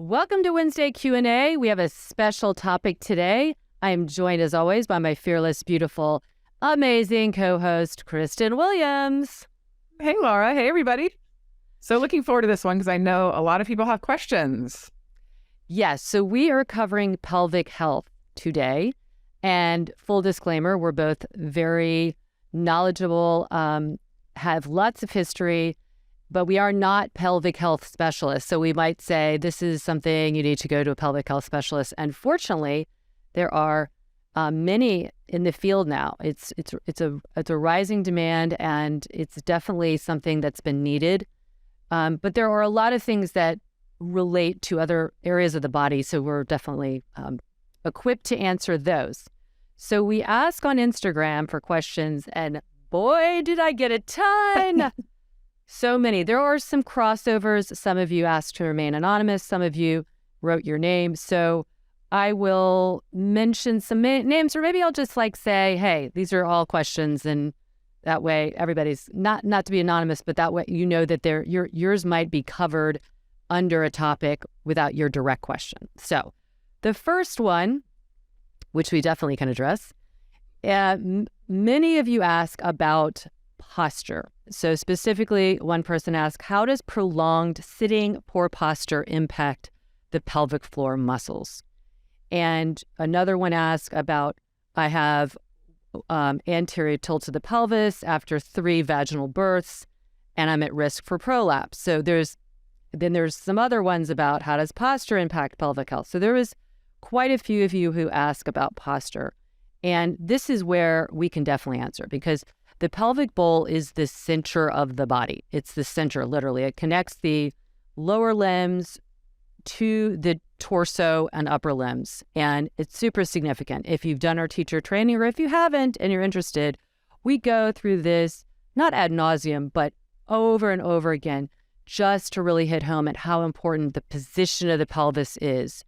Welcome to Wednesday Q&A. We have a special topic today. I am joined, as always, by my fearless, beautiful, amazing co-host, Kristen Williams. Hey, Laura. Hey, everybody. So looking forward to this one because I know a lot of people have questions. Yes, so we are covering pelvic health today. And full disclaimer, we're both very knowledgeable, have lots of history, but we are not pelvic health specialists. So we might say this is something you need to go to a pelvic health specialist. And fortunately, there are many in the field now. It's a rising demand, and it's definitely something that's been needed. But there are a lot of things that relate to other areas of the body. So we're definitely equipped to answer those. So we ask on Instagram for questions, and boy, did I get a ton. So many. There are some crossovers. Some of you asked to remain anonymous. Some of you wrote your name. So I will mention some names, or maybe I'll just say, hey, these are all questions. And that way everybody's not to be anonymous, but that way you know that yours might be covered under a topic without your direct question. So the first one, which we definitely can address, many of you ask about posture. So specifically, one person asked, how does prolonged sitting, poor posture impact the pelvic floor muscles? And another one asked about, I have anterior tilt of the pelvis after 3 vaginal births, and I'm at risk for prolapse. So there's some other ones about how does posture impact pelvic health. So there was quite a few of you who ask about posture. And this is where we can definitely answer, because the pelvic bowl is the center of the body. It's the center, literally. It connects the lower limbs to the torso and upper limbs. And it's super significant. If you've done our teacher training, or if you haven't and you're interested, we go through this, not ad nauseum, but over and over again, just to really hit home at how important the position of the pelvis is.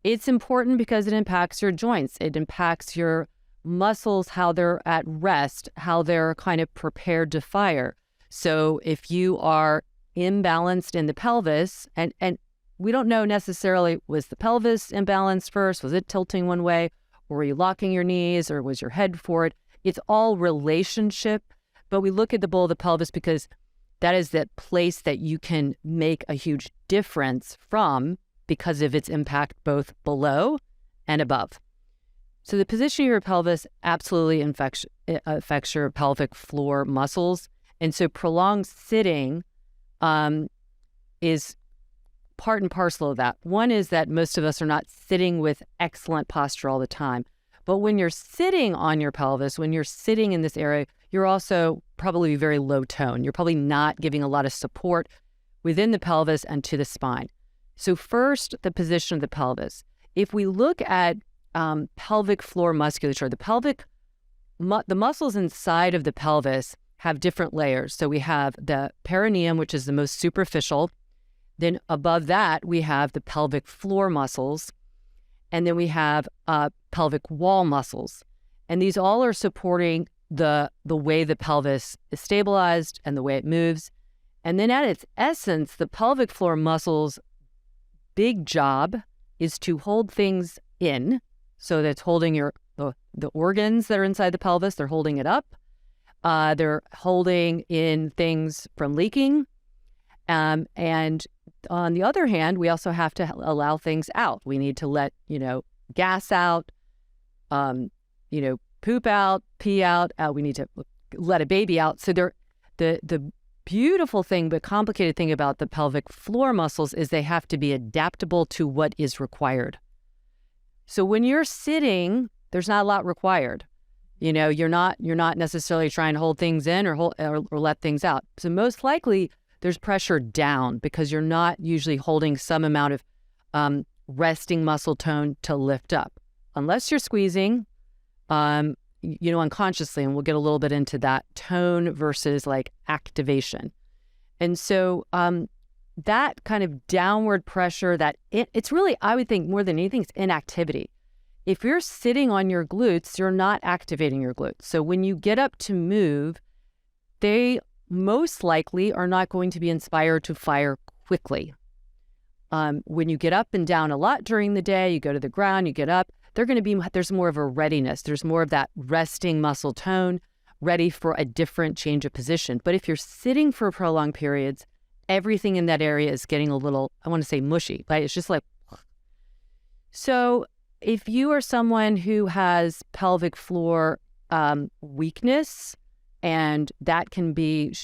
It's important because it impacts your joints. It impacts your muscles, how they're at rest, how they're kind of prepared to fire. So if you are imbalanced in the pelvis, and we don't know necessarily, was the pelvis imbalanced first? Was it tilting one way? Or were you locking your knees? Or was your head forward? It's all relationship. But we look at the bowl of the pelvis because that is that place that you can make a huge difference from, because of its impact both below and above. So the position of your pelvis absolutely affects your pelvic floor muscles. And so prolonged sitting is part and parcel of that. One is that most of us are not sitting with excellent posture all the time. But when you're sitting on your pelvis, when you're sitting in this area, you're also probably very low tone. You're probably not giving a lot of support within the pelvis and to the spine. So first, the position of the pelvis. If we look at pelvic floor musculature, the muscles inside of the pelvis have different layers. So we have the perineum, which is the most superficial. Then above that, we have the pelvic floor muscles. And then we have pelvic wall muscles. And these all are supporting the way the pelvis is stabilized and the way it moves. And then at its essence, the pelvic floor muscles' big job is to hold things in. So that's holding the organs that are inside the pelvis. They're holding it up. They're holding in things from leaking. And on the other hand, we also have to allow things out. We need to let, gas out, poop out, pee out. We need to let a baby out. So the beautiful thing, but complicated thing about the pelvic floor muscles is they have to be adaptable to what is required. So when you're sitting, there's not a lot required. You're not necessarily trying to hold things in or let things out. So most likely there's pressure down because you're not usually holding some amount of resting muscle tone to lift up, unless you're squeezing, unconsciously. And we'll get a little bit into that tone versus activation. And so that kind of downward pressure, it's really, I would think more than anything, it's inactivity. If you're sitting on your glutes, you're not activating your glutes. So when you get up to move, they most likely are not going to be inspired to fire quickly. When you get up and down a lot during the day, you go to the ground, you get up, there's more of a readiness. There's more of that resting muscle tone, ready for a different change of position. But if you're sitting for prolonged periods, everything in that area is getting a little, I want to say mushy, right? It's just like, so if you are someone who has pelvic floor weakness, and that can be,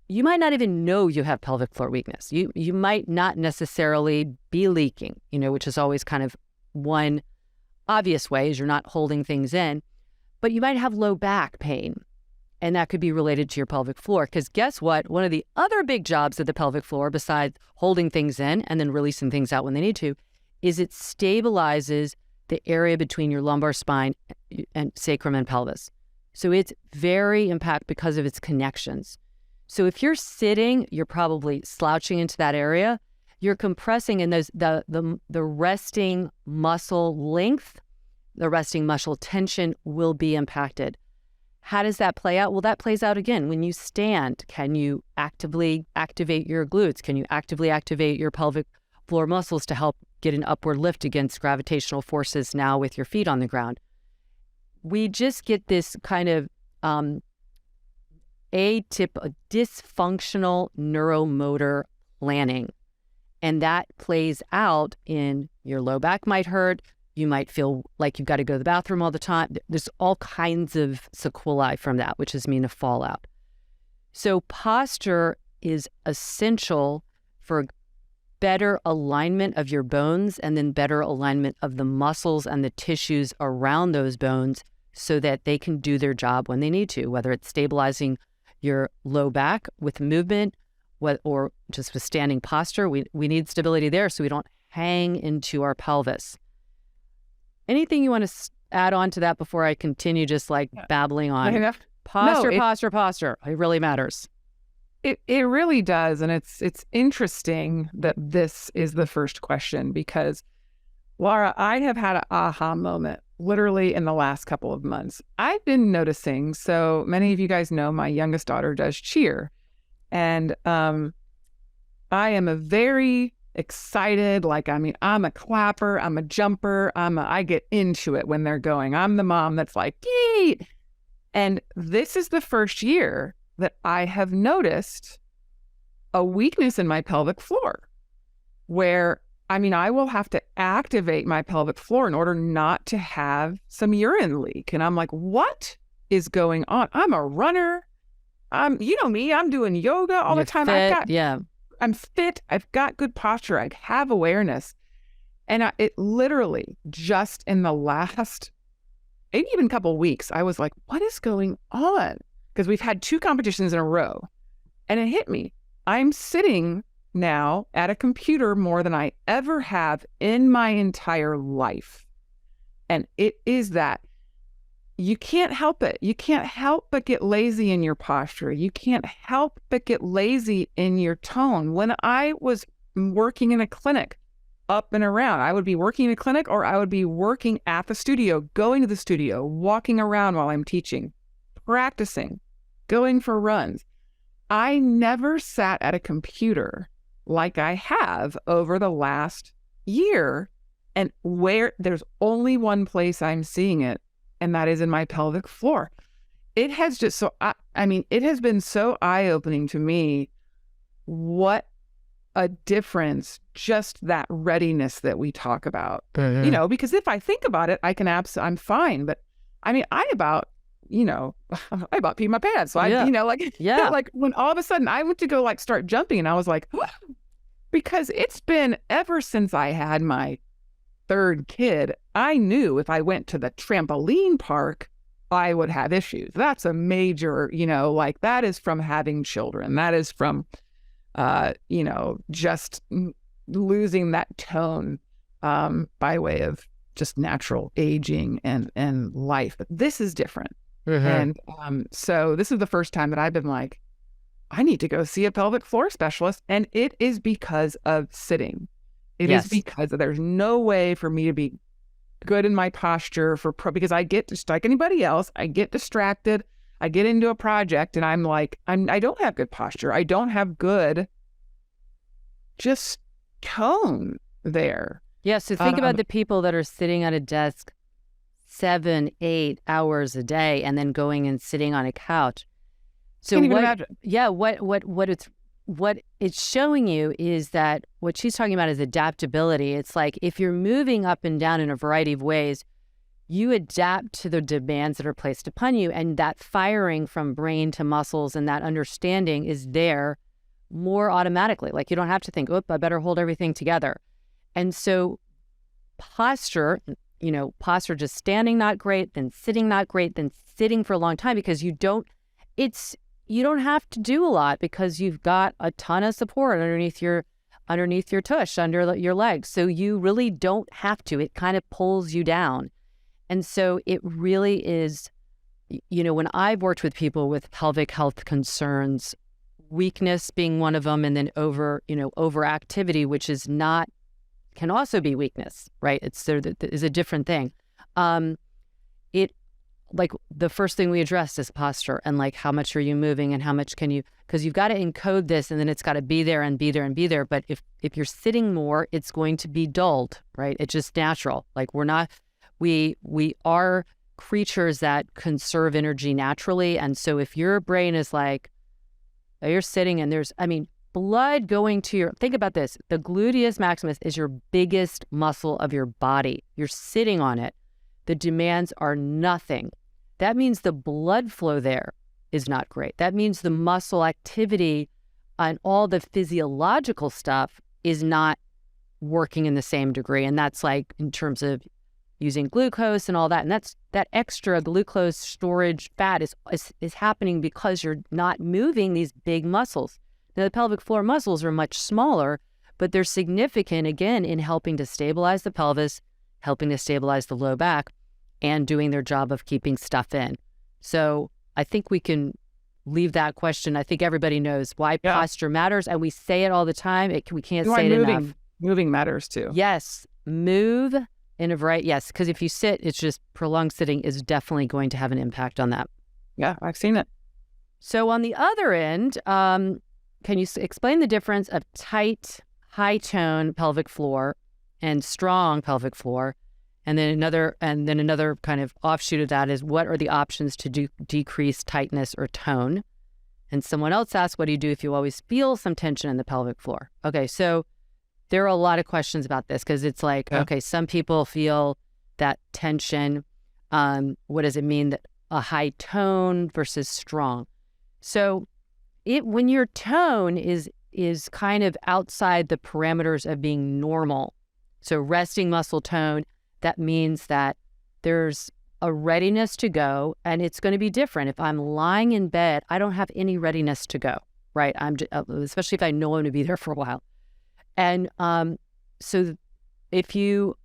you might not even know you have pelvic floor weakness. You might not necessarily be leaking, which is always kind of one obvious way is you're not holding things in, but you might have low back pain. And that could be related to your pelvic floor. Because guess what? One of the other big jobs of the pelvic floor, besides holding things in and then releasing things out when they need to, is it stabilizes the area between your lumbar spine and sacrum and pelvis. So it's very impactful because of its connections. So if you're sitting, you're probably slouching into that area. You're compressing, and the resting muscle length, the resting muscle tension will be impacted. How does that play out? Well, that plays out again. When you stand, can you actively activate your glutes? Can you actively activate your pelvic floor muscles to help get an upward lift against gravitational forces now with your feet on the ground? We just get this kind of dysfunctional neuromotor planning. And that plays out in your low back might hurt. You might feel like you've got to go to the bathroom all the time. There's all kinds of sequelae from that, which is mean a fallout. So posture is essential for better alignment of your bones and then better alignment of the muscles and the tissues around those bones so that they can do their job when they need to, whether it's stabilizing your low back with movement or just with standing posture. We need stability there so we don't hang into our pelvis. Anything you want to add on to that before I continue just like babbling on? Posture. It really matters. It really does. And it's interesting that this is the first question because, Laura, I have had an aha moment literally in the last couple of months. I've been noticing, so many of you guys know my youngest daughter does cheer. And I am a very excited, I'm a clapper, I'm a jumper, I get into it when they're going. I'm the mom that's like, yay! And this is the first year that I have noticed a weakness in my pelvic floor where, I will have to activate my pelvic floor in order not to have some urine leak. And I'm like, what is going on? I'm a runner. You know me, I'm doing yoga all the time. I'm fit. I've got good posture. I have awareness. And it literally just in the last, maybe even couple of weeks, I was like, what is going on? Because we've had 2 competitions in a row and it hit me. I'm sitting now at a computer more than I ever have in my entire life. And it is that you can't help it. You can't help but get lazy in your posture. You can't help but get lazy in your tone. When I was working in a clinic, up and around, I would be working in a clinic or I would be working at the studio, going to the studio, walking around while I'm teaching, practicing, going for runs. I never sat at a computer like I have over the last year, and where there's only one place I'm seeing it, and that is in my pelvic floor. It has just it has been so eye-opening to me what a difference just that readiness that we talk about. Mm-hmm. Because if I think about it, I'm fine. But I about peed my pants. So like when all of a sudden I went to go start jumping and I was like, what? Because it's been ever since I had my 3rd kid, I knew if I went to the trampoline park, I would have issues. That's a major, that is from having children. That is from, just losing that tone by way of just natural aging and life. But this is different. Mm-hmm. And so this is the first time that I've been like, I need to go see a pelvic floor specialist. And it is because of sitting. It is because there's no way for me to be good in my posture because I get just like anybody else, I get distracted. I get into a project and I'm like, I don't have good posture. I don't have good just tone there. Yeah. So think about the people that are sitting at a desk 7, 8 hours a day and then going and sitting on a couch. So can't even imagine. Yeah, what it's showing you is that what she's talking about is adaptability. It's like if you're moving up and down in a variety of ways, you adapt to the demands that are placed upon you, and that firing from brain to muscles and that understanding is there more automatically. Like you don't have to think, "Oop, I better hold everything together." And so posture, posture just standing not great, then sitting not great, then sitting for a long time because you don't have to do a lot because you've got a ton of support underneath your tush, under your legs. So you really don't have to. It kind of pulls you down. And so it really is, when I've worked with people with pelvic health concerns, weakness being one of them, and then overactivity, which can also be weakness, right? There is a different thing. Like the first thing we addressed is posture and like how much are you moving and how much can you, because you've got to encode this and then it's got to be there and be there and be there. But if you're sitting more, it's going to be dulled, right? It's just natural. Like we are creatures that conserve energy naturally. And so if your brain is like, you're sitting and blood going to think about this. The gluteus maximus is your biggest muscle of your body. You're sitting on it. The demands are nothing. That means the blood flow there is not great. That means the muscle activity and all the physiological stuff is not working in the same degree. And that's like in terms of using glucose and all that. And that extra glucose storage fat is happening because you're not moving these big muscles. Now, the pelvic floor muscles are much smaller, but they're significant, again, in helping to stabilize the pelvis, helping to stabilize the low back, and doing their job of keeping stuff in. So I think we can leave that question. I think everybody knows why posture matters, and we say it all the time. We can't say it enough. Moving matters too. Yes, move in a variety. Yes, because if you sit, it's just prolonged sitting is definitely going to have an impact on that. Yeah, I've seen it. So on the other end, can you explain the difference of tight, high-tone pelvic floor and strong pelvic floor? And then another kind of offshoot of that is, what are the options to decrease tightness or tone? And someone else asked, what do you do if you always feel some tension in the pelvic floor? Okay, so there are a lot of questions about this because it's like, okay, some people feel that tension. What does it mean that a high tone versus strong? So when your tone is kind of outside the parameters of being normal, so resting muscle tone, that means that there's a readiness to go, and it's going to be different. If I'm lying in bed, I don't have any readiness to go, right? Especially if I know I'm going to be there for a while. And so if you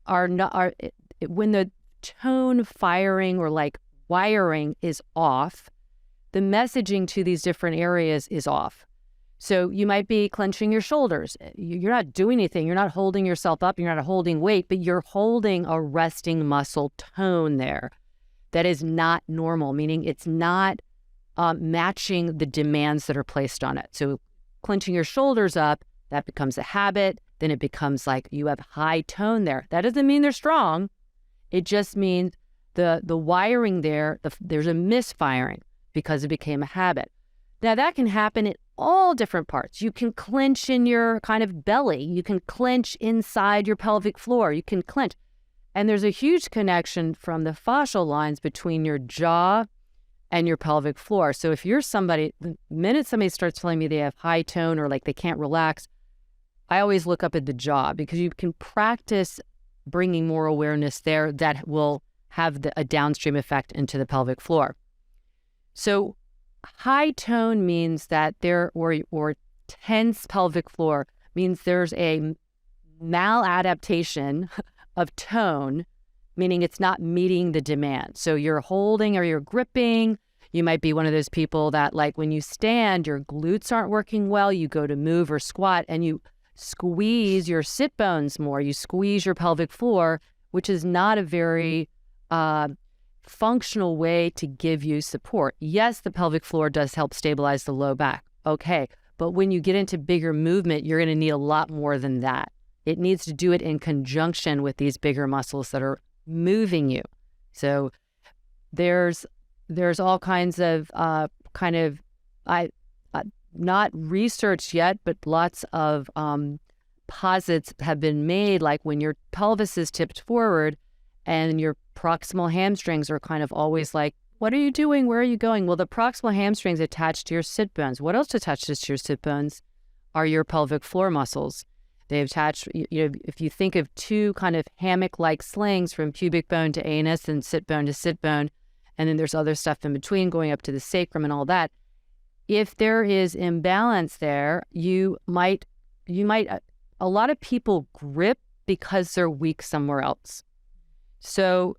when the tone firing or like wiring is off, the messaging to these different areas is off. So you might be clenching your shoulders. You're not doing anything. You're not holding yourself up. You're not holding weight, but you're holding a resting muscle tone there that is not normal, meaning it's not matching the demands that are placed on it. So clenching your shoulders up, that becomes a habit. Then it becomes like you have high tone there. That doesn't mean they're strong. It just means the wiring there, there's a misfiring because it became a habit. Now that can happen in all different parts. You can clench in your kind of belly. You can clench inside your pelvic floor. You can clench. And there's a huge connection from the fascial lines between your jaw and your pelvic floor. So if you're somebody, the minute somebody starts telling me they have high tone or like they can't relax, I always look up at the jaw because you can practice bringing more awareness there that will have a downstream effect into the pelvic floor. So high tone means that or tense pelvic floor means there's a maladaptation of tone, meaning it's not meeting the demand. So you're holding or you're gripping. You might be one of those people that like when you stand, your glutes aren't working well. You go to move or squat and you squeeze your sit bones more. You squeeze your pelvic floor, which is not a very functional way to give you support. Yes, the pelvic floor does help stabilize the low back. Okay, But when you get into bigger movement, you're going to need a lot more than that. It needs to do it in conjunction with these bigger muscles that are moving you. So there's all kinds of not researched yet, but lots of posits have been made, like when your pelvis is tipped forward and your proximal hamstrings are kind of always like, what are you doing? Where are you going? Well, the proximal hamstrings attached to your sit bones. What else attaches to your sit bones are your pelvic floor muscles. They attach, if you think of two kind of hammock-like slings from pubic bone to anus and sit bone to sit bone, and then there's other stuff in between going up to the sacrum and all that. If there is imbalance there, you might, a lot of people grip because they're weak somewhere else. So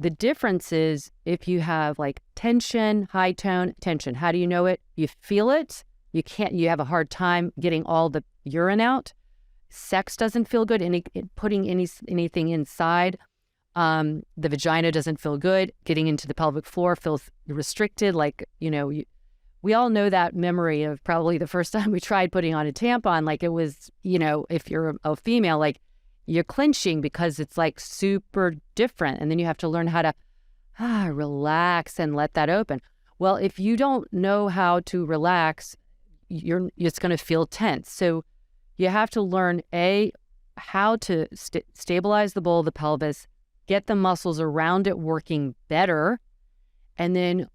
the difference is if you have like tension, high tone, tension, how do you know it? You feel it. You have a hard time getting all the urine out. Sex doesn't feel good. Putting anything inside. The vagina doesn't feel good. Getting into the pelvic floor feels restricted. We all know that memory of probably the first time we tried putting on a tampon. Like it was, if you're a female, like you're clenching because it's like super different. And then you have to learn how to relax and let that open. Well, if you don't know how to relax, you're just going to feel tense. So you have to learn, how to stabilize the bowl of the pelvis, get the muscles around it working better, and then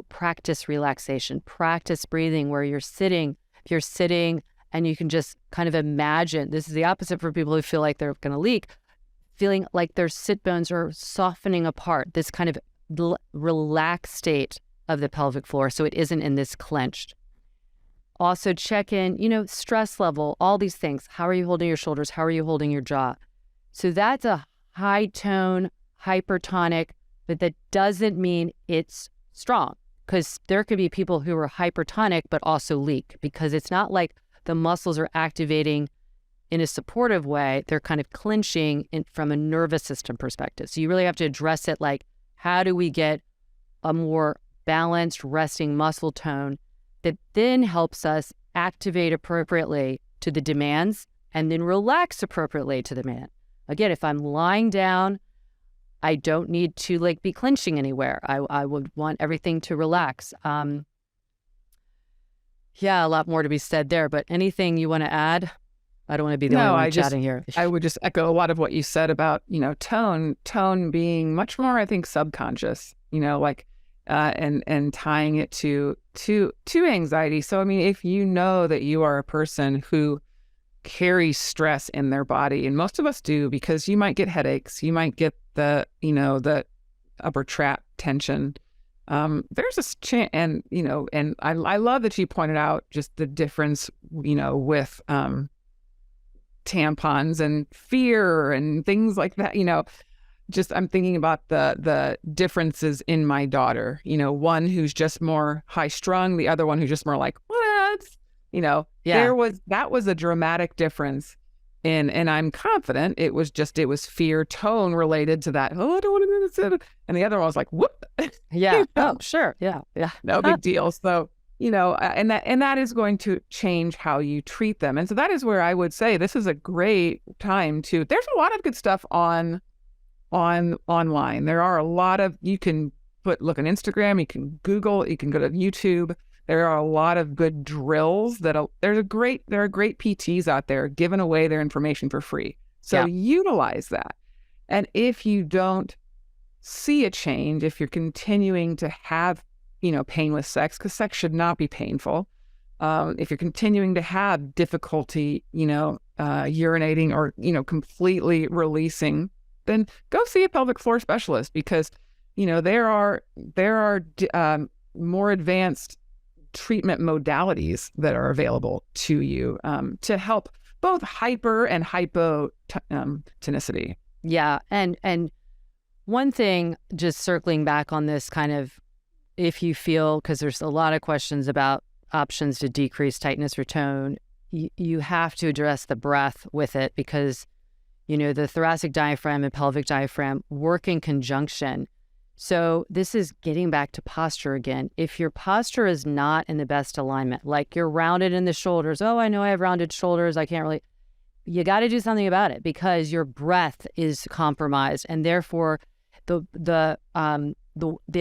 practice relaxation, practice breathing where you're sitting. If you're sitting and you can just kind of imagine, this is the opposite for people who feel like they're going to leak, feeling like their sit bones are softening apart, this kind of relaxed state of the pelvic floor so it isn't in this clenched. Also check in, stress level, all these things. How are you holding your shoulders? How are you holding your jaw? So that's a high tone, hypertonic, but that doesn't mean it's strong, because there could be people who are hypertonic but also leak, because it's not like the muscles are activating in a supportive way. They're kind of clenching from a nervous system perspective. So you really have to address it like, how do we get a more balanced resting muscle tone that then helps us activate appropriately to the demands and then relax appropriately to the demand. Again, if I'm lying down, I don't need to be clenching anywhere. I would want everything to relax. A lot more to be said there, but anything you want to add? I don't want to be the only one chatting here. I would just echo a lot of what you said about, tone being much more, I think, subconscious, and tying it to anxiety. So, I mean, if you know that you are a person who carries stress in their body, and most of us do, because you might get headaches, you might get the upper trap tension. There's a chance, and I love that you pointed out just the difference, with tampons and fear and things like that. Just I'm thinking about the differences in my daughter. One who's just more high strung, the other one who's just more like what? That was a dramatic difference. And I'm confident it was fear tone related to that. Oh, I don't want to. And the other one was like, whoop. Yeah. Oh, sure. Yeah. Yeah. No big deal. So, and that is going to change how you treat them. And so that is where I would say this is a great time there's a lot of good stuff online. There are a lot of, you can look on Instagram, you can Google, you can go to YouTube. There are a lot of good drills there are great PTs out there giving away their information for free. So utilize that. And if you don't see a change, if you're continuing to have, pain with sex, because sex should not be painful. If you're continuing to have difficulty, urinating or, completely releasing, then go see a pelvic floor specialist, because, there are more advanced treatment modalities that are available to you to help both hyper and hypotonicity. Yeah. And one thing, just circling back on this kind of, if you feel, because there's a lot of questions about options to decrease tightness or tone, you have to address the breath with it, because, the thoracic diaphragm and pelvic diaphragm work in conjunction So this is getting back to posture again. If your posture is not in the best alignment, like you're rounded in the shoulders, oh, I know I have rounded shoulders, I can't really, you got to do something about it because your breath is compromised, and therefore the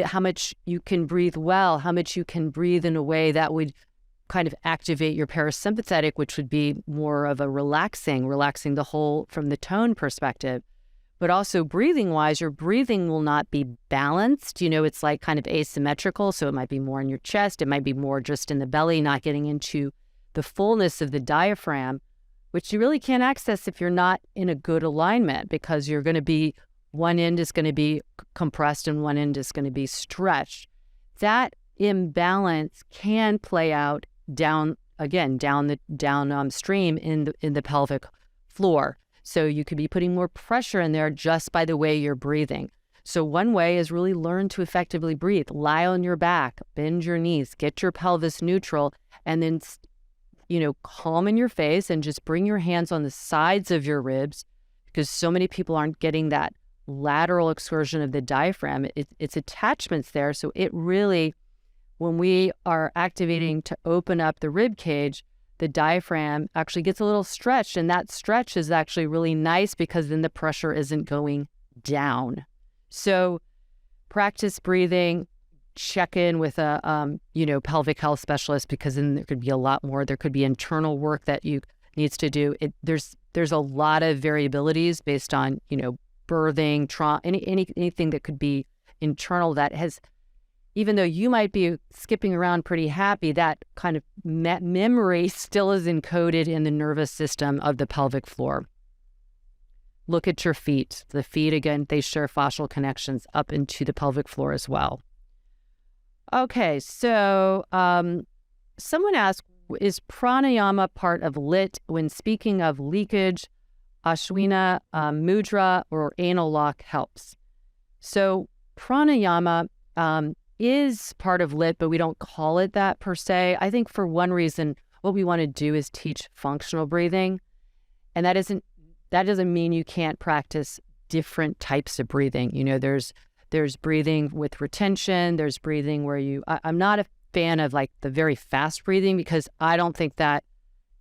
how much you can breathe well, how much you can breathe in a way that would kind of activate your parasympathetic, which would be more of a relaxing the whole from the tone perspective. But also breathing wise, your breathing will not be balanced. It's like kind of asymmetrical. So it might be more in your chest. It might be more just in the belly, not getting into the fullness of the diaphragm, which you really can't access if you're not in a good alignment, because you're going to be, one end is going to be compressed and one end is going to be stretched. That imbalance can play out down stream in the pelvic floor. So you could be putting more pressure in there just by the way you're breathing. So one way is really learn to effectively breathe. Lie on your back, bend your knees, get your pelvis neutral, and then, calm in your face and just bring your hands on the sides of your ribs, because so many people aren't getting that lateral excursion of the diaphragm. It's attachments there. So it really, when we are activating to open up the rib cage, the diaphragm actually gets a little stretched, and that stretch is actually really nice because then the pressure isn't going down. So practice breathing, check in with a pelvic health specialist, because then there could be a lot more. There could be internal work that you needs to do. There's a lot of variabilities based on birthing, trauma, anything that could be internal that has, even though you might be skipping around pretty happy, that kind of memory still is encoded in the nervous system of the pelvic floor. Look at your feet. The feet, again, they share fascial connections up into the pelvic floor as well. Okay, so someone asked, is pranayama part of lit when speaking of leakage, ashwina, mudra, or anal lock helps? So pranayama is part of lit, but we don't call it that per se. I think for one reason, what we want to do is teach functional breathing. And that doesn't mean you can't practice different types of breathing. There's breathing with retention. There's breathing where I'm not a fan of like the very fast breathing, because I don't think that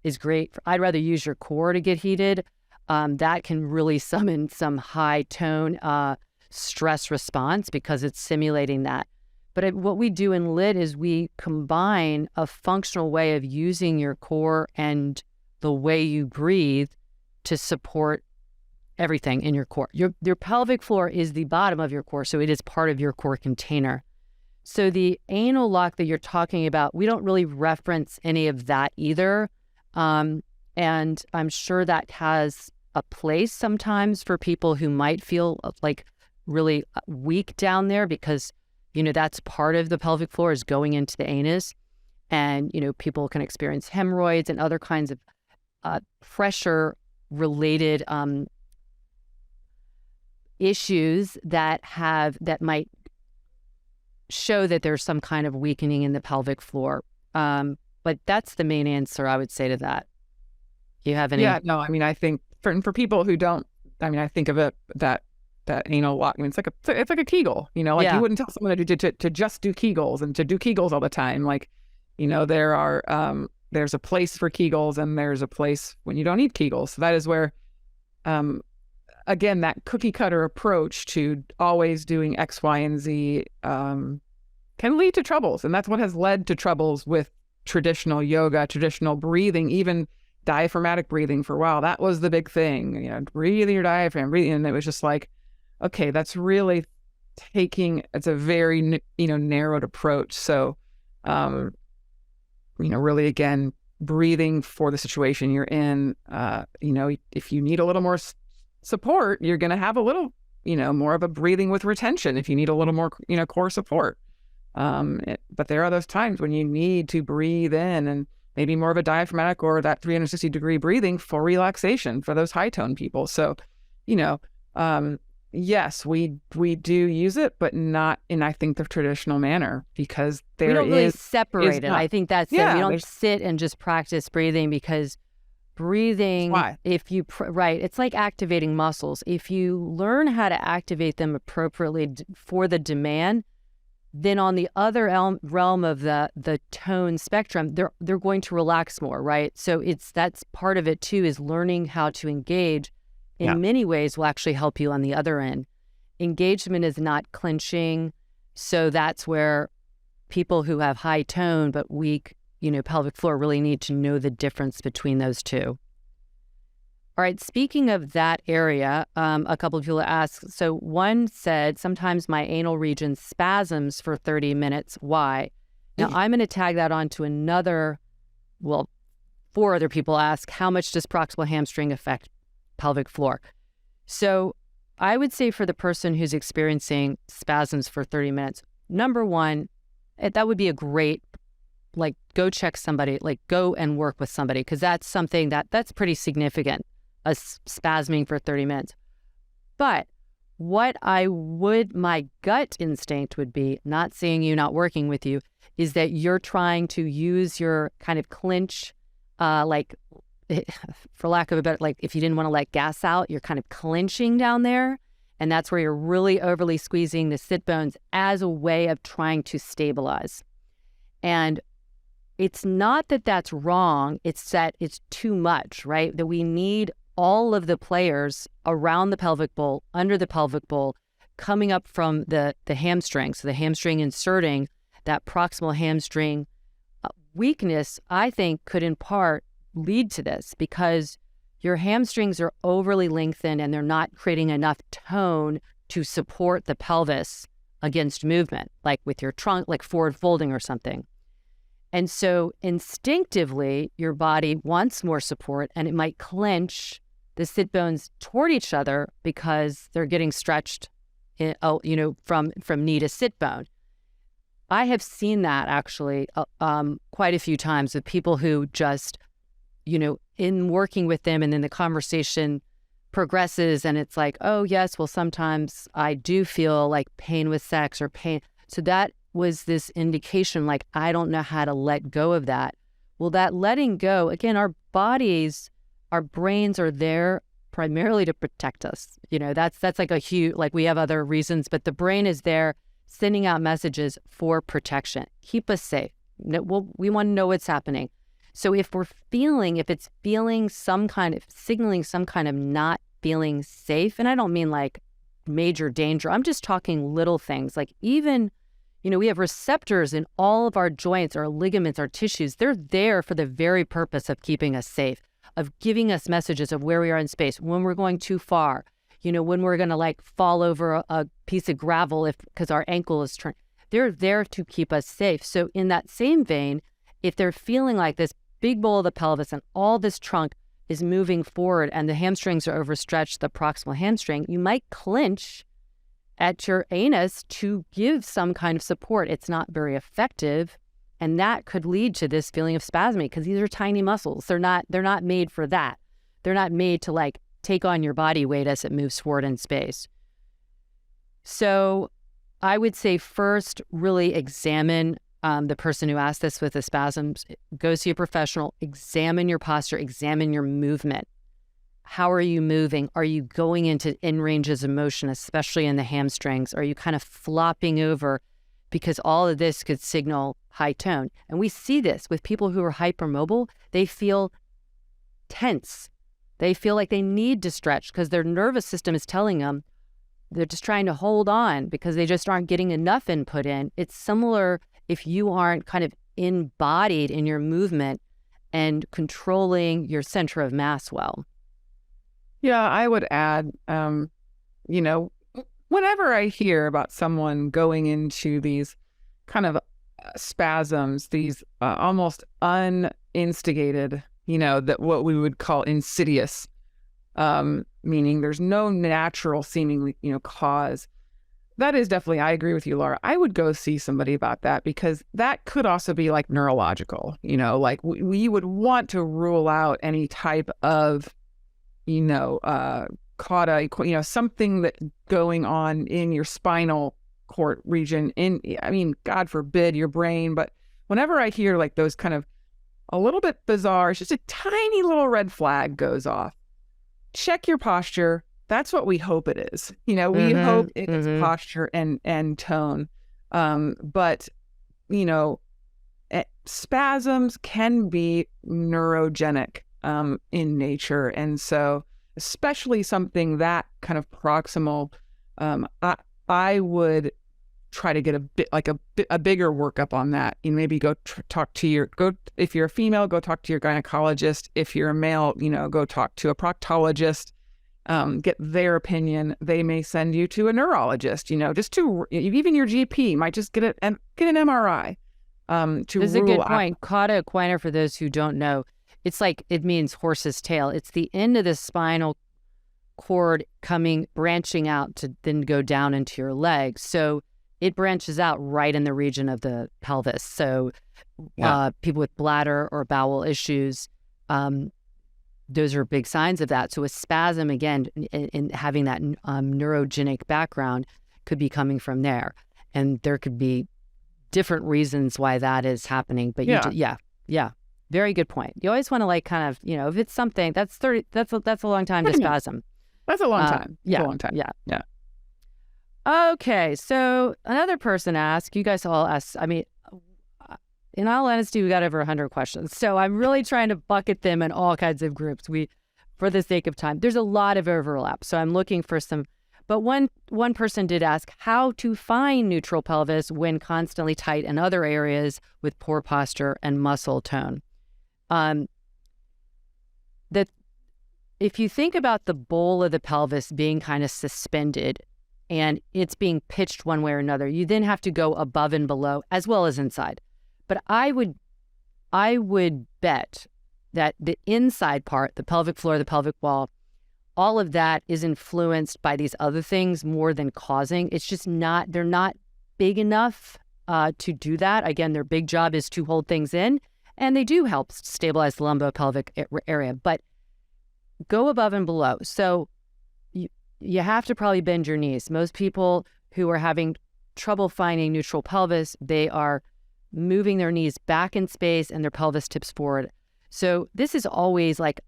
is great. I'd rather use your core to get heated. That can really summon some high tone stress response because it's simulating that. But what we do in lit is we combine a functional way of using your core and the way you breathe to support everything in your core. Your pelvic floor is the bottom of your core, so it is part of your core container. So the anal lock that you're talking about, we don't really reference any of that either. And I'm sure that has a place sometimes for people who might feel like really weak down there, because that's part of the pelvic floor is going into the anus. And, people can experience hemorrhoids and other kinds of pressure-related issues that might show that there's some kind of weakening in the pelvic floor. But that's the main answer I would say to that. Do you have any? Yeah, no, I think for people who don't, I think of it that anal lock. It's like a Kegel, You wouldn't tell someone to just do Kegels and to do Kegels all the time. There are there's a place for Kegels and there's a place when you don't need Kegels. So that is where, again, that cookie cutter approach to always doing X, Y, and Z can lead to troubles. And that's what has led to troubles with traditional yoga, traditional breathing, even diaphragmatic breathing for a while. That was the big thing, breathing your diaphragm, breathing. And it was just like, okay, that's really it's a very, narrowed approach. So, really, again, breathing for the situation you're in, if you need a little more support, you're going to have a little, more of a breathing with retention. If you need a little more, core support. But there are those times when you need to breathe in and maybe more of a diaphragmatic or that 360-degree breathing for relaxation for those high tone people. So, yes, we do use it, but not in, I think, the traditional manner, because we don't really separate it. I think that's it. We don't sit and just practice breathing because breathing, Why? if you, right, it's like activating muscles. If you learn how to activate them appropriately for the demand, then on the other realm of the tone spectrum, they're going to relax more, right? So that's part of it too, is learning how to engage in many ways will actually help you on the other end. Engagement is not clenching. So that's where people who have high tone but weak, pelvic floor really need to know the difference between those two. All right, speaking of that area, a couple of people asked, so one said, sometimes my anal region spasms for 30 minutes. Why? Now, I'm going to tag that on to another, well, 4 other people ask, how much does proximal hamstring affect pelvic floor? So I would say for the person who's experiencing spasms for 30 minutes, number one, that would be a great, go check somebody, go and work with somebody, because that's something that's pretty significant, spasming for 30 minutes. But what my gut instinct would be, not seeing you, not working with you, is that you're trying to use your kind of clinch, for lack of a better, if you didn't want to let gas out, you're kind of clenching down there. And that's where you're really overly squeezing the sit bones as a way of trying to stabilize. And it's not that that's wrong, it's that it's too much, right? That we need all of the players around the pelvic bowl, under the pelvic bowl, coming up from the hamstring. So the hamstring inserting, that proximal hamstring weakness, I think, could in part lead to this, because your hamstrings are overly lengthened and they're not creating enough tone to support the pelvis against movement, like with your trunk, like forward folding or something. And so instinctively, your body wants more support, and it might clench the sit bones toward each other because they're getting stretched, from knee to sit bone. I have seen that actually quite a few times with people who just, in working with them, and then the conversation progresses and it's like, oh yes, well, sometimes I do feel like pain with sex or pain. So that was this indication, I don't know how to let go of that. Well, that letting go, again, our bodies, our brains are there primarily to protect us. That's like a huge, we have other reasons, but the brain is there sending out messages for protection. Keep us safe. We want to know what's happening. So if it's feeling some kind of, signaling some kind of not feeling safe, and I don't mean major danger, I'm just talking little things, even, we have receptors in all of our joints, our ligaments, our tissues. They're there for the very purpose of keeping us safe, of giving us messages of where we are in space, when we're going too far, when we're going to fall over a piece of gravel because our ankle is turned. They're there to keep us safe. So in that same vein, if they're feeling like this big bowl of the pelvis and all this trunk is moving forward and the hamstrings are overstretched, the proximal hamstring, you might clench at your anus to give some kind of support. It's not very effective, and that could lead to this feeling of spasming, because these are tiny muscles. They're not made for that. They're not made to take on your body weight as it moves forward in space. So I would say first, really examine the person who asked this with the spasms. Go see a professional, examine your posture, examine your movement. How are you moving? Are you going into in ranges of motion, especially in the hamstrings? Are you kind of flopping over? Because all of this could signal high tone. And we see this with people who are hypermobile. They feel tense. They feel like they need to stretch because their nervous system is telling them they're just trying to hold on because they just aren't getting enough input in. It's similar if you aren't kind of embodied in your movement and controlling your center of mass well. Yeah, I would add, whenever I hear about someone going into these kind of spasms, these almost uninstigated, that what we would call insidious, meaning there's no natural seemingly, cause. That is definitely, I agree with you, Laura. I would go see somebody about that, because that could also be neurological, we would want to rule out any type of cauda, something that going on in your spinal cord region, God forbid your brain. But whenever I hear those kind of a little bit bizarre. It's just a tiny little red flag goes off. Check your posture. That's what we hope it is. We hope it's posture and tone. But, spasms can be neurogenic in nature. And so especially something that kind of proximal, I would try to get a bigger workup on that. Maybe go talk to if you're a female, go talk to your gynecologist. If you're a male, go talk to a proctologist, get their opinion. They may send you to a neurologist, just to, even your GP might just get an MRI. This is a good point. Cauda equina, for those who don't know, it means horse's tail. It's the end of the spinal cord branching out to then go down into your leg. So it branches out right in the region of the pelvis. So people with bladder or bowel issues, those are big signs of that. So a spasm, again, in having that neurogenic background, could be coming from there. And there could be different reasons why that is happening. But very good point. You always want to kind of, if it's something, that's a long time to spasm. That's a long time. Yeah. A long time. Yeah. Okay. So another person asked, you guys all asked, in all honesty, we got over 100 questions. So I'm really trying to bucket them in all kinds of groups. For the sake of time, there's a lot of overlap. So I'm looking for some, but one person did ask how to find neutral pelvis when constantly tight in other areas with poor posture and muscle tone. That if you think about the bowl of the pelvis being kind of suspended and it's being pitched one way or another, you then have to go above and below as well as inside. But I would bet that the inside part, the pelvic floor, the pelvic wall, all of that is influenced by these other things more than causing. It's just they're not big enough to do that. Again, their big job is to hold things in, and they do help stabilize the lumbopelvic area, but go above and below. So you have to probably bend your knees. Most people who are having trouble finding neutral pelvis, they are moving their knees back in space and their pelvis tips forward. So this is always like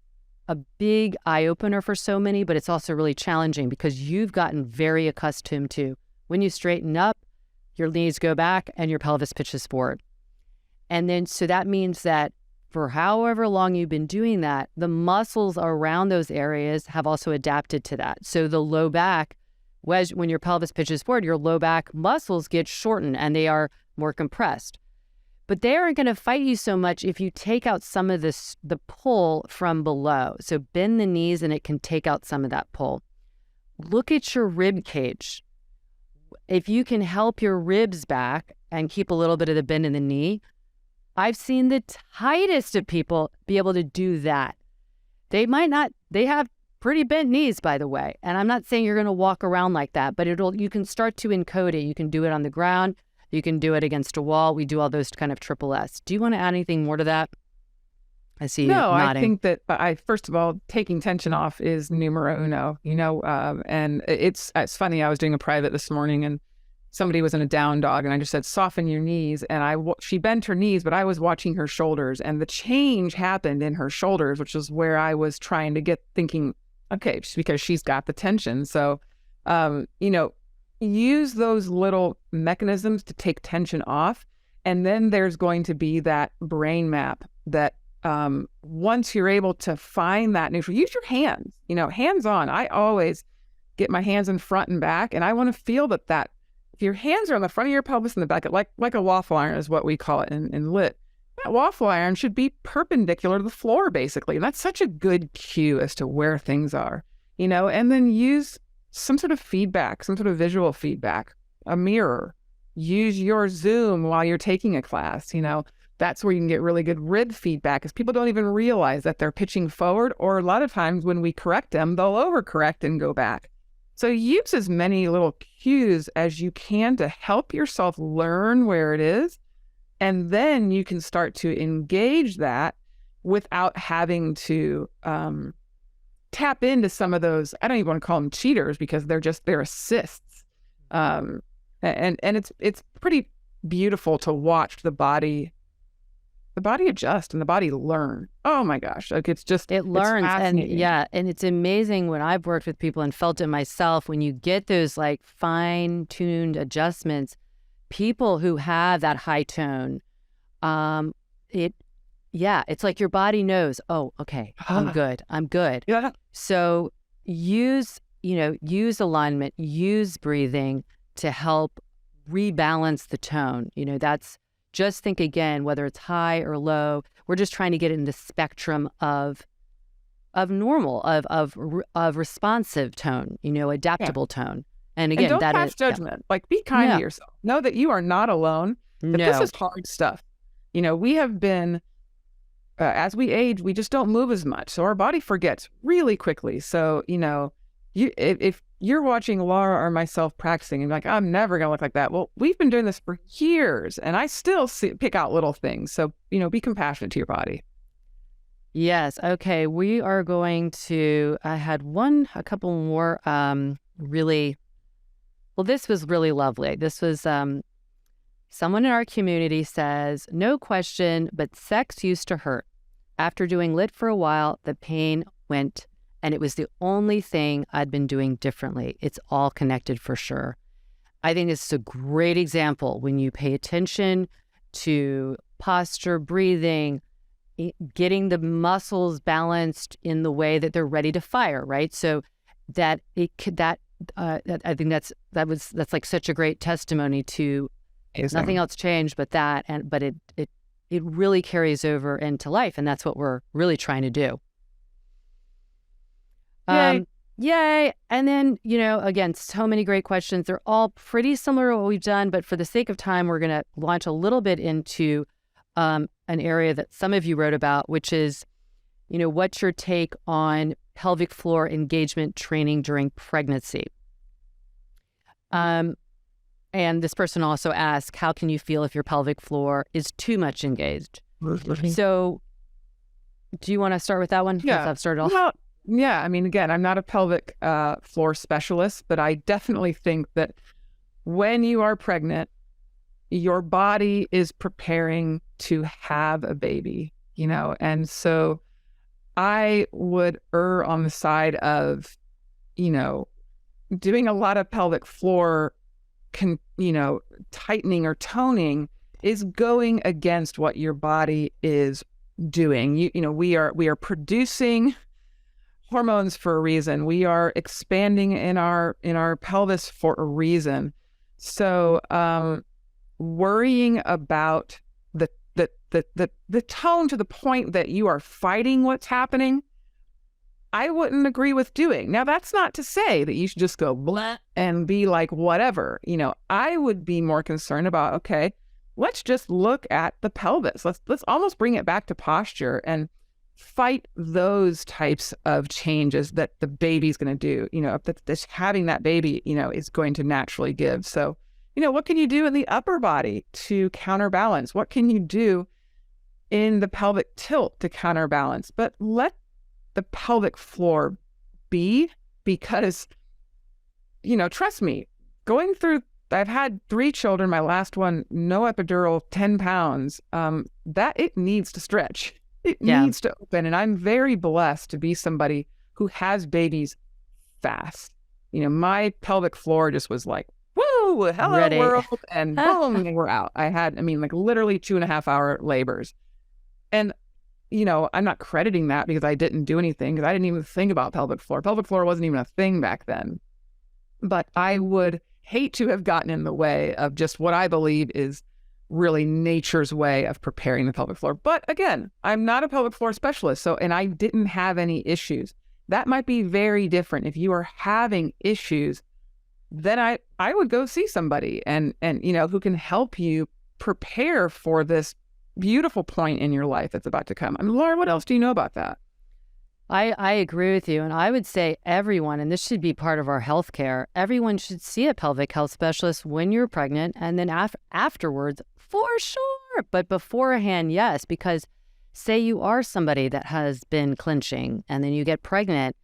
a big eye-opener for so many, but it's also really challenging because you've gotten very accustomed to when you straighten up, your knees go back and your pelvis pitches forward. And then, so that means that for however long you've been doing that, the muscles around those areas have also adapted to that. So the low back, when your pelvis pitches forward, your low back muscles get shortened and they are more compressed. But they aren't going to fight you so much if you take out some of the pull from below. So bend the knees and it can take out some of that pull. Look at your rib cage. If you can help your ribs back and keep a little bit of the bend in the knee, I've seen the tightest of people be able to do that. They have pretty bent knees, by the way. And I'm not saying you're going to walk around like that, but you can start to encode it. You can do it on the ground. You can do it against a wall. We do all those kind of triple S. Do you want to add anything more to that? I see you nodding. I think that first of all, taking tension off is numero uno, and it's funny. I was doing a private this morning and somebody was in a down dog and I just said, soften your knees. And she bent her knees, but I was watching her shoulders and the change happened in her shoulders, which is where I was trying to thinking, okay, because she's got the tension. So, use those little mechanisms to take tension off. And then there's going to be that brain map that once you're able to find that neutral, use your hands, hands on. I always get my hands in front and back. And I want to feel that if your hands are on the front of your pelvis and the back, like a waffle iron is what we call it in lit, that waffle iron should be perpendicular to the floor, basically. And that's such a good cue as to where things are, and then use some sort of feedback, some sort of visual feedback, a mirror. Use your Zoom while you're taking a class. That's where you can get really good rib feedback because people don't even realize that they're pitching forward, or a lot of times when we correct them, they'll overcorrect and go back. So use as many little cues as you can to help yourself learn where it is. And then you can start to engage that without having to tap into some of those, I don't even want to call them cheaters because they're assists. And it's pretty beautiful to watch the body the body adjusts and the body learn. Oh my gosh. Like it learns. And and it's amazing when I've worked with people and felt it myself, when you get those like fine-tuned adjustments, people who have that high tone, it's like your body knows, oh, okay, I'm good. Yeah. So use alignment, use breathing to help rebalance the tone. That's, just think again, whether it's high or low, we're just trying to get in the spectrum of normal, of responsive tone, adaptable tone. And again, don't pass judgment. Like, be kind to yourself. Know that you are not alone. That this is hard stuff. We have been, as we age, we just don't move as much. So our body forgets really quickly. So, if you're watching Laura or myself practicing and like, I'm never going to look like that. Well, we've been doing this for years and I still pick out little things. So, be compassionate to your body. Yes. Okay. We are going to, I had a couple more really, well, this was really lovely. This was someone in our community says, no question, but sex used to hurt. After doing lit for a while, the pain went, and it was the only thing I'd been doing differently. It's all connected for sure. I think this is a great example when you pay attention to posture, breathing, getting the muscles balanced in the way that they're ready to fire, right? So I think that's like such a great testimony to nothing else changed but that, but it really carries over into life, and that's what we're really trying to do. Yay. And then, again, so many great questions. They're all pretty similar to what we've done, but for the sake of time, we're going to launch a little bit into an area that some of you wrote about, which is, what's your take on pelvic floor engagement training during pregnancy? And this person also asked, how can you feel if your pelvic floor is too much engaged? So do you want to start with that one? Yeah. I've started off. Well, yeah. I mean, again, I'm not a pelvic floor specialist, but I definitely think that when you are pregnant, your body is preparing to have a baby, and so I would err on the side of, doing a lot of pelvic floor, tightening or toning is going against what your body is doing. We are producing hormones for a reason. We are expanding in our pelvis for a reason. So worrying about the tone to the point that you are fighting what's happening, I wouldn't agree with doing. Now, that's not to say that you should just go blah and be like, whatever. I would be more concerned about, okay, let's just look at the pelvis. Let's almost bring it back to posture and fight those types of changes that the baby's going to do. That having that baby, is going to naturally give. So, what can you do in the upper body to counterbalance? What can you do in the pelvic tilt to counterbalance? But let the pelvic floor be, because, trust me, I've had 3 children, my last one, no epidural, 10 pounds, that it needs to stretch. It needs to open. And I'm very blessed to be somebody who has babies fast. My pelvic floor just was like, woo, hello ready. World, and boom, we're out. I had, literally 2.5-hour labors. And, I'm not crediting that because I didn't do anything, because I didn't even think about pelvic floor. Pelvic floor wasn't even a thing back then. But I would hate to have gotten in the way of just what I believe is really nature's way of preparing the pelvic floor. But again, I'm not a pelvic floor specialist, and I didn't have any issues. That might be very different. If you are having issues, then I would go see somebody and who can help you prepare for this beautiful point in your life that's about to come. Laura, what else do you know about that? I agree with you. And I would say everyone, and this should be part of our healthcare, everyone should see a pelvic health specialist when you're pregnant, and then afterwards, for sure. But beforehand, yes, because say you are somebody that has been clinching and then you get pregnant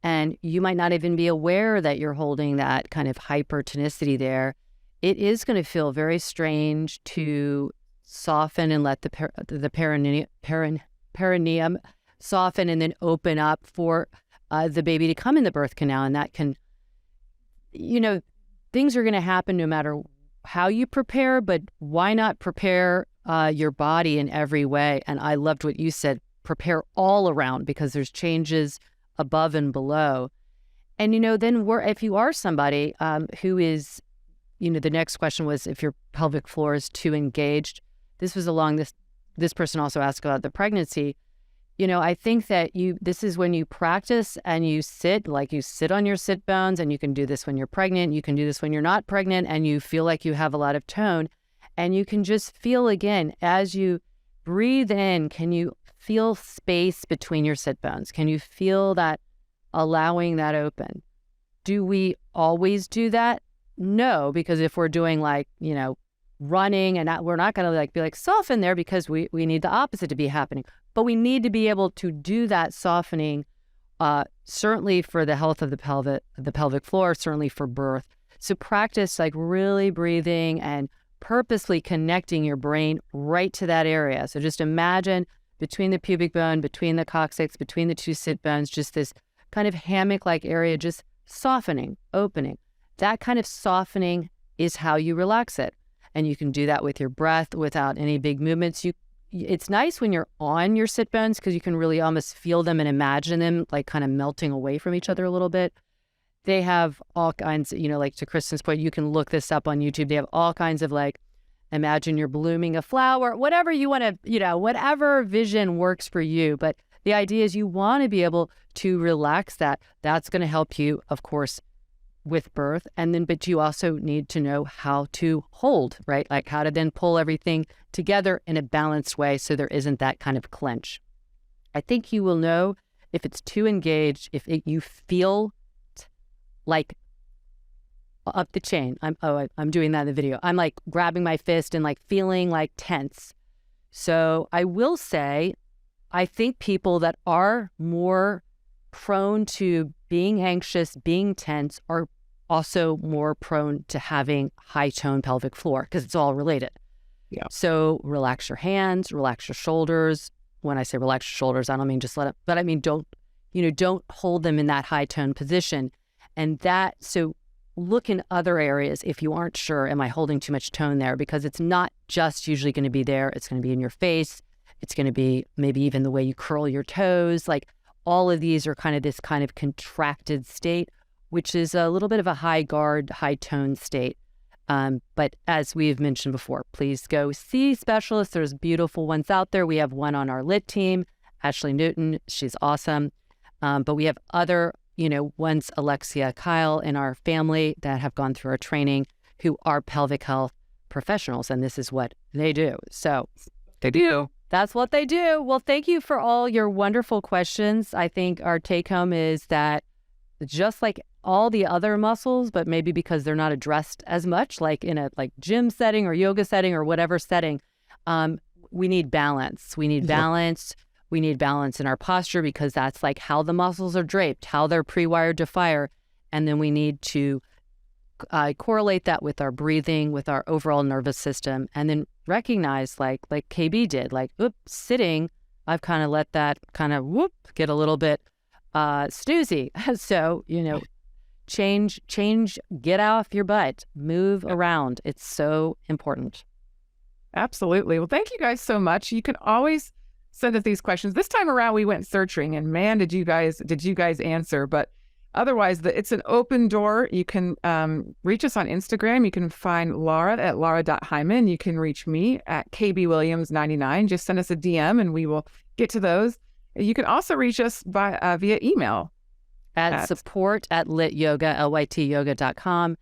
and you might not even be aware that you're holding that kind of hypertonicity there. It is going to feel very strange to soften and let the perineum soften and then open up for the baby to come in the birth canal. And that can, things are going to happen no matter how you prepare, but why not prepare your body in every way? And I loved what you said, prepare all around, because there's changes above and below. And, then if you are somebody who is, the next question was if your pelvic floor is too engaged. This was along this person also asked about the pregnancy. I think that this is when you practice and you sit on your sit bones, and you can do this when you're pregnant. You can do this when you're not pregnant and you feel like you have a lot of tone, and you can just feel again, as you breathe in, can you feel space between your sit bones? Can you feel that, allowing that open? Do we always do that? No, because if we're doing running, and we're not going to be soften there, because we need the opposite to be happening. But we need to be able to do that softening, certainly for the health of the pelvic floor, certainly for birth. So practice really breathing and purposely connecting your brain right to that area. So just imagine between the pubic bone, between the coccyx, between the two sit bones, just this kind of hammock-like area, just softening, opening. That kind of softening is how you relax it. And you can do that with your breath without any big movements. It's nice when you're on your sit bones, because you can really almost feel them and imagine them kind of melting away from each other a little bit. They have all kinds, to Kristen's point, you can look this up on YouTube. They have all kinds of imagine you're blooming a flower, whatever you want to, whatever vision works for you. But the idea is you want to be able to relax that. That's going to help you, of course, with birth. But you also need to know how to hold, right? How to then pull everything together in a balanced way so there isn't that kind of clench. I think you will know if it's too engaged, if you feel up the chain. I'm doing that in the video. I'm grabbing my fist and feeling tense. So I will say, I think people that are more prone to being anxious, being tense, are also more prone to having high tone pelvic floor, because it's all related. Yeah. So relax your hands, relax your shoulders. When I say relax your shoulders, I don't mean just let it, but I mean don't hold them in that high tone position. And so look in other areas if you aren't sure, am I holding too much tone there? Because it's not just usually going to be there. It's going to be in your face. It's going to be maybe even the way you curl your toes. All of these are this kind of contracted state, which is a little bit of a high guard, high tone state. But as we've mentioned before, please go see specialists. There's beautiful ones out there. We have one on our lit team, Ashley Newton. She's awesome. But we have other, ones, Alexia, Kyle in our family that have gone through our training, who are pelvic health professionals. And this is what they do. So they do. That's what they do. Well, thank you for all your wonderful questions. I think our take home is that just like all the other muscles, but maybe because they're not addressed as much, in a gym setting or yoga setting or whatever setting, we need balance. We need balance. We need balance in our posture, because that's how the muscles are draped, how they're pre-wired to fire. And then we need to correlate that with our breathing, with our overall nervous system, and then recognize, like KB did, sitting, I've kind of let that get a little bit snoozy. So, change, get off your butt, move around. It's so important. Absolutely. Well, thank you guys so much. You can always send us these questions. This time around, we went searching, and man, did you guys answer? But otherwise, it's an open door. You can reach us on Instagram. You can find Laura at laura.hyman. You can reach me at kbwilliams99. Just send us a DM and we will get to those. You can also reach us via email at support@lytyoga.com.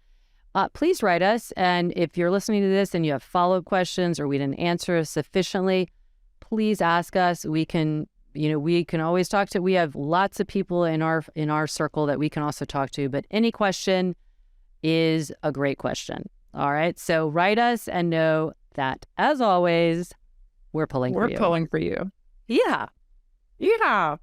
Please write us. And if you're listening to this and you have follow-up questions or we didn't answer sufficiently, please ask us. We can always talk to. We have lots of people in our circle that we can also talk to, but any question is a great question. All right. So write us and know that, as always, we're pulling for you. We're pulling for you. Yeah. Yeah.